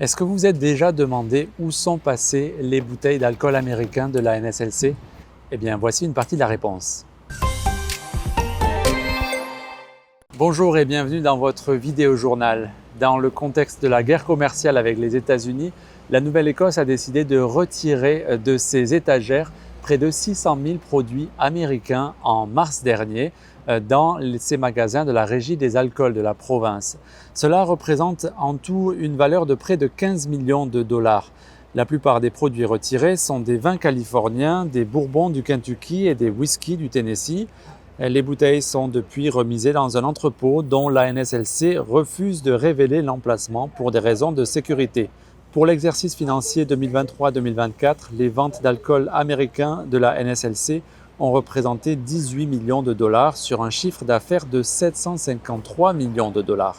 Est-ce que vous vous êtes déjà demandé où sont passées les bouteilles d'alcool américain de la NSLC? Eh bien, voici une partie de la réponse. Bonjour et bienvenue dans votre vidéo journal. Dans le contexte de la guerre commerciale avec les États-Unis, la Nouvelle-Écosse a décidé de retirer de ses étagères près de 600 000 produits américains en mars dernier dans ces magasins de la Régie des alcools de la province. Cela représente en tout une valeur de près de 15 millions de dollars. La plupart des produits retirés sont des vins californiens, des bourbons du Kentucky et des whiskies du Tennessee. Les bouteilles sont depuis remisées dans un entrepôt dont la NSLC refuse de révéler l'emplacement pour des raisons de sécurité. Pour l'exercice financier 2023-2024, les ventes d'alcool américain de la NSLC ont représenté 18 millions de dollars sur un chiffre d'affaires de 753 millions de dollars.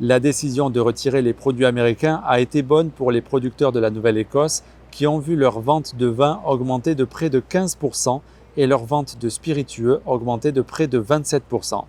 La décision de retirer les produits américains a été bonne pour les producteurs de la Nouvelle-Écosse qui ont vu leurs ventes de vin augmenter de près de 15% et leurs ventes de spiritueux augmenter de près de 27%.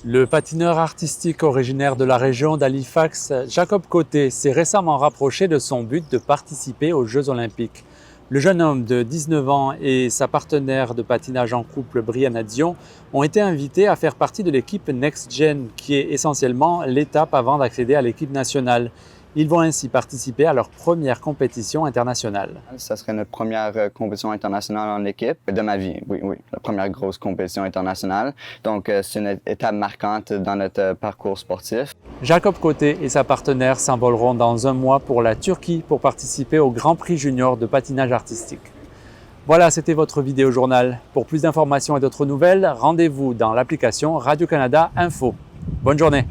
Le patineur artistique originaire de la région d'Halifax, Jacob Côté, s'est récemment rapproché de son but de participer aux Jeux olympiques. Le jeune homme de 19 ans et sa partenaire de patinage en couple, Brianna Dion, ont été invités à faire partie de l'équipe Next Gen, qui est essentiellement l'étape avant d'accéder à l'équipe nationale. Ils vont ainsi participer à leur première compétition internationale. Ça serait notre première compétition internationale en équipe de ma vie, oui, la première grosse compétition internationale. Donc, c'est une étape marquante dans notre parcours sportif. Jacob Côté et sa partenaire s'envoleront dans un mois pour la Turquie pour participer au Grand Prix Junior de patinage artistique. Voilà, c'était votre vidéo journal. Pour plus d'informations et d'autres nouvelles, rendez-vous dans l'application Radio-Canada Info. Bonne journée!